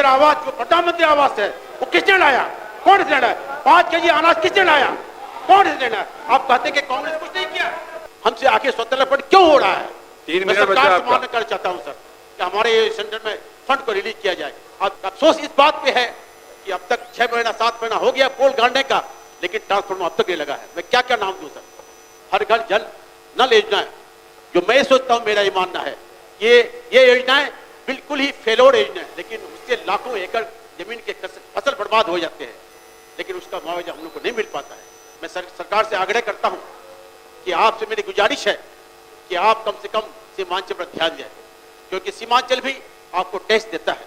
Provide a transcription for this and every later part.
आवास जो प्रधानमंत्री आवास है वो किसने लाया? कौन से लाया? 5 केजी अनाज किसने लाया? कौन से लाया? आप कहते हैं कि कांग्रेस कुछ नहीं किया। हमसे आके स्वतंत्र क्यों हो रहा है? 3 मैं मिनट सरकार से मांग करना चाहता हूं सर कि हमारे सेंटर में फंड को रिलीज किया जाए। अब अफसोस इस बात पे है कि अब तक 6 महीना 7 महीना हो गया पोल गाड़ने का, लेकिन ट्रांसफार्मर अब तक नहीं लगा है। मैं क्या क्या नाम दूं सर? हर घर जल नल योजना है, जो मैं सोचता हूं, मेरा ये मानना है ये योजनाएं बिल्कुल ही फेलोर योजना है, लेकिन उससे लाखों एकड़ जमीन के फसल बर्बाद हो जाते हैं, लेकिन उसका मुआवजा हम लोग को नहीं मिल पाता है। मैं सरकार से आग्रह करता हूं कि आपसे मेरी गुजारिश है कि आप कम से कम सीमांचल पर ध्यान दें, क्योंकि सीमांचल भी आपको टैक्स देता है।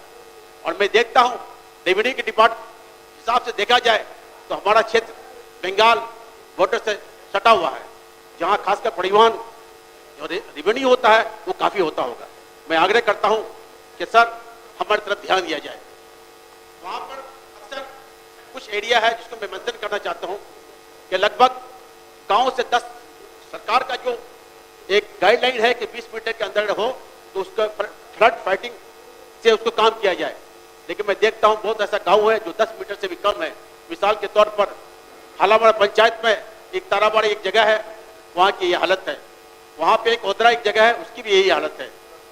और मैं देखता हूं रेवेन्यू के डिपार्टमेंट हिसाब से देखा जाए तो हमारा क्षेत्र बंगाल बॉर्डर से सटा हुआ है, जहां खासकर परिवहन जो रेवेन्यू होता है वो काफी होता होगा। मैं आग्रह करता हूं कि सर हमारी तरफ ध्यान दिया जाए। वहां पर अक्सर कुछ एरिया है जिसको मैं मेंशन करना चाहता हूं कि लगभग गांव से 10 सरकार का जो एक गाइडलाइन है कि 20 मीटर के अंदर हो तो उसका फ्लड फाइटिंग से उसको काम किया जाए, लेकिन मैं देखता हूं बहुत ऐसा गांव है जो 10 मीटर से भी कम है। मिसाल के तौर पर हालावाड़ा पंचायत में एक ताराबाड़ी एक जगह है, वहां की ये हालत है। वहां पे एक ओदरा एक जगह है, उसकी भी यही हालत है।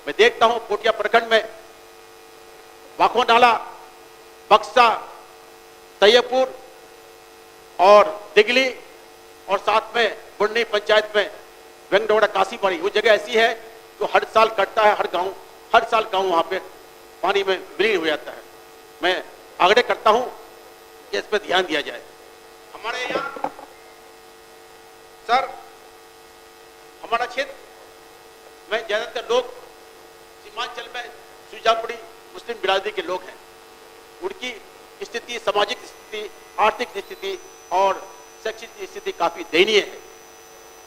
मैं देखता हूं कोटिया प्रखंड में वाखो नाला, बक्सा, तैयबपुर और दिगली और साथ में बुढ़नी पंचायत में वेंगडोड़ा काशीबाड़ी, वो जगह ऐसी है जो हर साल कटता है। हर साल गांव वहां पे पानी में विलीन हो जाता है। मैं आग्रह करता हूं कि इस पर ध्यान दिया जाए। हमारे यहाँ सर हमारा क्षेत्र में ज्यादातर लोग सीमांचल में सुजापुरी मुस्लिम बिरादरी के लोग हैं। उनकी स्थिति, सामाजिक स्थिति, आर्थिक स्थिति और शैक्षिक स्थिति काफी दयनीय है।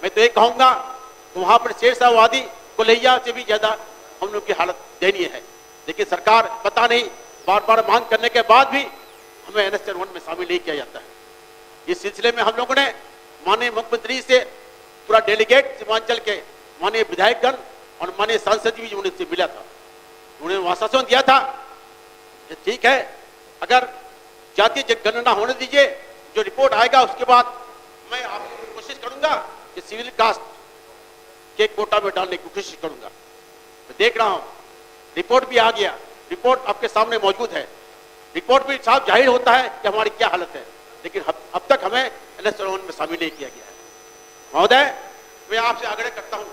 मैं तो ये कहूंगा तो वहां पर शेरशाहवादी कोल्हैया से भी ज्यादा हम लोग की हालत दयनीय है, लेकिन सरकार पता नहीं बार बार मांग करने के बाद भी हमें NH 1 में शामिल नहीं किया जाता है। इस सिलसिले में हम लोगों ने माननीय मुख्यमंत्री से पूरा डेलीगेट सीमांचल के माननीय विधायकगण और माननीय सांसद भी उनसे मिला था। उन्होंने आश्वासन दिया था कि ठीक है, अगर जातीय जनगणना होने दीजिए, जो रिपोर्ट आएगा उसके बाद मैं आपको कोशिश करूंगा कि सिविल कास्ट के कोटा में डालने की कोशिश करूंगा। मैं देख रहा हूं रिपोर्ट भी आ गया, रिपोर्ट आपके सामने मौजूद है। रिपोर्ट भी साफ जाहिर होता है कि हमारी क्या हालत है, लेकिन अब तक हमें NH 1 में शामिल नहीं किया गया है। महोदय, मैं आपसे आग्रह करता हूं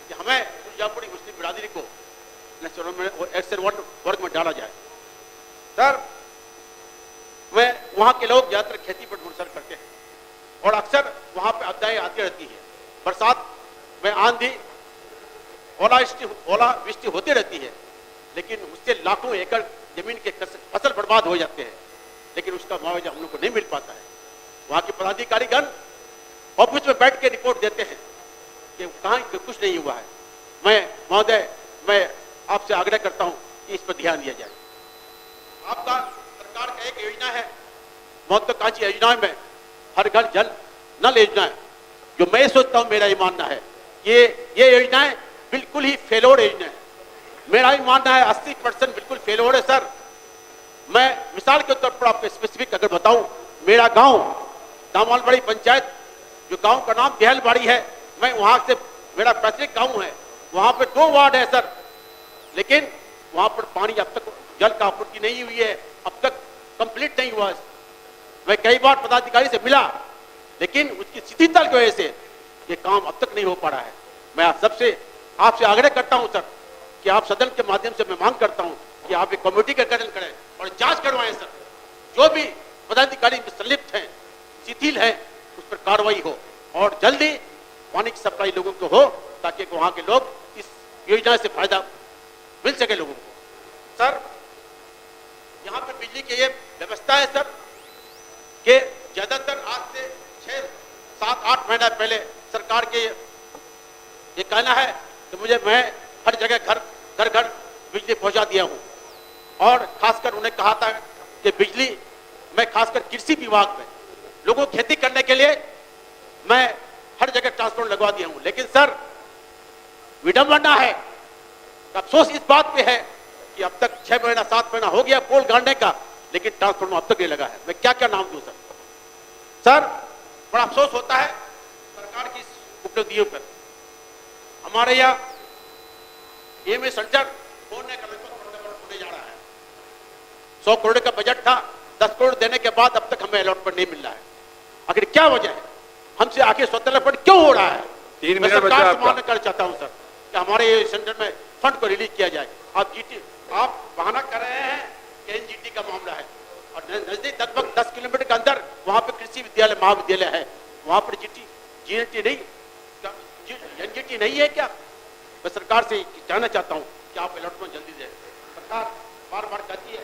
कि हमें सुजापुरी मुस्लिम बिरादरी को NH 1 वर्ग में डाला जाए। सर मैं वहां के लोग ज्यादातर खेती पर मुनसर करते हैं और अक्सर वहां पे आपदाएं आती रहती है। बरसात में आंधी, ओलावृष्टि होती रहती है, लेकिन उससे लाखों एकड़ जमीन के फसल बर्बाद हो जाते हैं, लेकिन उसका मुआवजा हम लोग को नहीं मिल पाता है। वहां के पदाधिकारीगण ऑफिस में बैठ के रिपोर्ट देते हैं कि कहां कुछ नहीं हुआ है। महोदय, मैं आपसे आग्रह करता हूं कि इस पर ध्यान दिया जाए। आपका सरकार का एक योजना है महत्वाकांक्षी योजना में हर घर जल नल योजना है, जो मैं सोचता हूं, मेरा ये मानना है ये योजनाएं बिल्कुल ही फेलोर योजना है। मेरा ही मानना है 80% बिल्कुल फेलोर है सर। मैं मिसाल के तौर पर आपको स्पेसिफिक अगर बताऊं, मेरा गांव दामालबाड़ी पंचायत, जो गांव का नाम देहलबाड़ी है, मैं वहां से, मेरा पैतृक गांव है, वहां पे 2 वार्ड है सर, लेकिन वहां पर पानी अब तक जल का आपूर्ति नहीं हुई है, अब तक कंप्लीट नहीं हुआ। मैं कई बार पदाधिकारी से मिला, लेकिन उसकी शिथिलता की वजह से ये काम अब तक नहीं हो पा रहा है। मैं आपसे आग्रह करता हूं सर कि आप सदन के माध्यम से मैं मांग करता हूं कि आप एक कमेटी का गठन करें और जांच करवाएं सर। जो भी पदाधिकारी संलिप्त हैं, शिथिल है, उस पर कार्रवाई हो और जल्दी पानी की सप्लाई लोगों को हो, ताकि वहां के लोग इस योजना से फायदा मिल सके लोगों को। सर यहाँ पे बिजली की ये व्यवस्था है सर कि ज्यादातर आज से 6, 7, 8 महीना पहले सरकार के ये कहना है कि मैं हर जगह घर बिजली पहुंचा दिया हूं, और खासकर उन्हें कहा था कि बिजली मैं खासकर कृषि विभाग में लोगों को खेती करने के लिए मैं हर जगह ट्रांसफार्मर लगवा दिया हूं। लेकिन सर विडंबना है, अफसोस इस बात पे है कि अब तक 6 महीना 7 महीना हो गया पोल गाड़ने का, लेकिन ट्रांसफार्मर अब तक नहीं लगा है। मैं क्या क्या नाम दूं सर? सर बड़ा अफसोस होता है सरकार की उपलब्धियों पर। हमारे यहाँ एमए सेंटर होने का होने जा रहा है। 100 करोड़ का बजट था, 10 करोड़ देने के बाद अब तक हमें अलॉटमेंट नहीं मिल रहा है। आखिर क्या वजह है? हमसे आगे स्वतंत्र फंड क्यों हो रहा है? 3 मैं मिनट सरकार से मांग कर चाहता हूं सर कि हमारे सेंटर में फंड को रिलीज किया जाए। आप बहाना कर रहे हैं कि एनजीटी का मामला है, और नजदीक लगभग 10 किलोमीटर के अंदर वहां पे कृषि विद्यालय महाविद्यालय है, वहां पर जीएनटी नहीं, एनजीटी नहीं है क्या? मैं सरकार से जानना चाहता हूं कि आप अलॉटमेंट जल्दी दें। सरकार बार बार कहती है,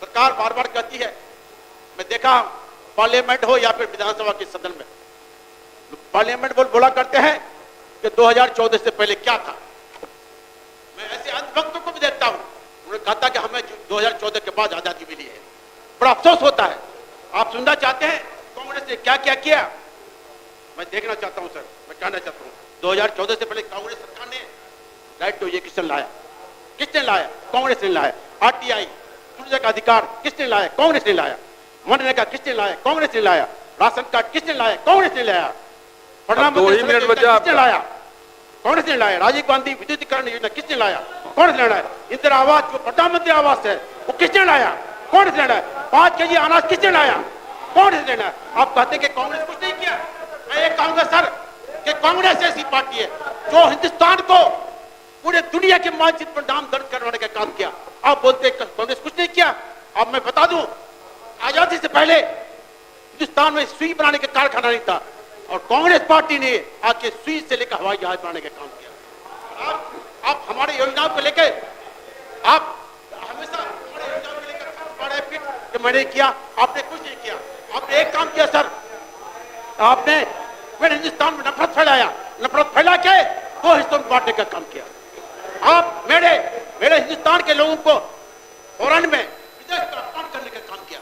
सरकार बार बार कहती है, मैं देखा पार्लियामेंट हो या फिर विधानसभा के सदन में, पार्लियामेंट बोला करते हैं कि 2014 से पहले क्या था। मैं ऐसे अंधभक्तों को भी देखता हूं, उन्होंने कहा था कि हमें 2014 के बाद आजादी मिली है। बड़ा अफसोस होता है। आप सुनना चाहते हैं कांग्रेस ने क्या क्या किया? मैं देखना चाहता हूं सर, मैं कहना चाहता हूं 2014 से पहले कांग्रेस सरकार ने राइट टू एजुकेशन लाया। किसने लाया? कांग्रेस ने लाया। आरटीआई सूर्य का अधिकार किसने लाया? कांग्रेस ने लाया। मनरेगा किसने लाया? कांग्रेस ने लाया। राशन कार्ड किसने लाया? कांग्रेस ने लाया। प्रधानमंत्री किसने लाया? कांग्रेस ने लाया। राजीव गांधी विद्युतीकरण योजना किसने लाया? कांग्रेस ने लाया। इंदिरा आवास जो प्रधानमंत्री आवास है वो किसने लाया? कांग्रेस ने लाया। 5 केजी अनाज किसने लाया? कांग्रेस ने लाया। आप कहते हैं कि कांग्रेस कुछ नहीं किया। मैं ये कहूंगा सर कि कांग्रेस ऐसी पार्टी है जो हिंदुस्तान को पूरे दुनिया के मानचित्र पर नाम दर्ज करवाने का काम किया। आप बोलते हैं कांग्रेस कुछ नहीं किया। अब मैं बता दूं, आजादी से पहले हिंदुस्तान में सुई बनाने का कारखाना नहीं था, और कांग्रेस पार्टी ने आके सुई से लेकर हवाई जहाज बनाने का काम किया। आप हमारे योजनाओं को लेकर आप हमेशा हमारे योजनाओं को लेकर मैंने किया, आपने कुछ नहीं किया। आपने एक काम किया सर, आपने मेरे हिंदुस्तान में नफरत फैलाया, नफरत फैला के 2 हिस्सों में बांटने का काम किया। आप मेरे हिंदुस्तान के लोगों को फौरन में विदेश का अपमान करने का काम किया।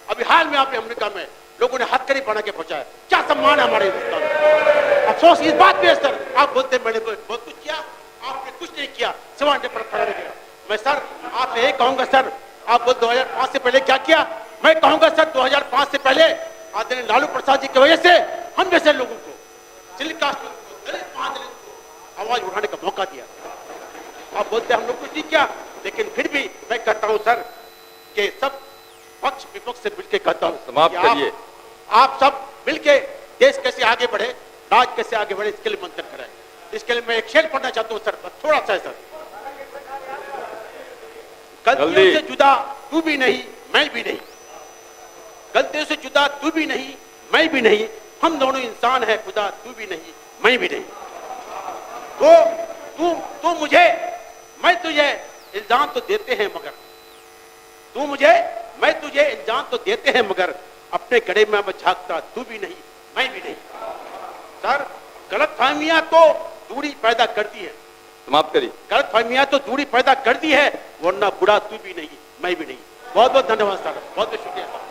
अभी हाल में आपने अमेरिका में लोगों ने हथकड़ी बना के पहुंचाया। क्या सम्मान है हमारे हिंदुस्तान में? अफसोस इस बात पे है सर, आप बोलते मैंने बहुत कुछ किया, आपने कुछ नहीं किया सिवाय नफरत फैलाने का। मैं सर आपसे एक कहूंगा सर, आप बोल 2005 से पहले क्या किया? मैं कहूंगा सर 2005 से पहले आदरणीय लालू प्रसाद जी की वजह से हम जैसे लोगों को, दलित महादलित को आवाज उठाने का मौका दिया। आप बोलते हम लोग कुछ नहीं किया, लेकिन फिर भी मैं कहता हूं सर कि सब पक्ष विपक्ष से मिलकर कहता हूं, समाप्त करिए। आप सब मिलके देश कैसे आगे बढ़े, राज कैसे आगे बढ़े, इसके लिए मंथन करें। इसके लिए मैं एक शेर पढ़ना चाहता हूं सर, थोड़ा सा है सर। गलतियों से जुदा तू भी नहीं मैं भी नहीं, गलतियों से जुदा तू भी नहीं मैं भी नहीं, हम दोनों इंसान है खुदा तू भी नहीं मैं भी नहीं। तो तू मुझे मैं तुझे इल्जाम तो देते हैं मगर, तू मुझे मैं तुझे इल्जाम तो देते हैं मगर, अपने गड़े में मैं झांकता तू भी नहीं मैं भी नहीं। सर गलतफहमियां तो दूरी पैदा करती है। समाप्त करिए। गलतफहमियां तो दूरी पैदा करती है, वरना बुरा तू भी नहीं मैं भी नहीं। बहुत बहुत धन्यवाद सर, बहुत बहुत शुक्रिया सर।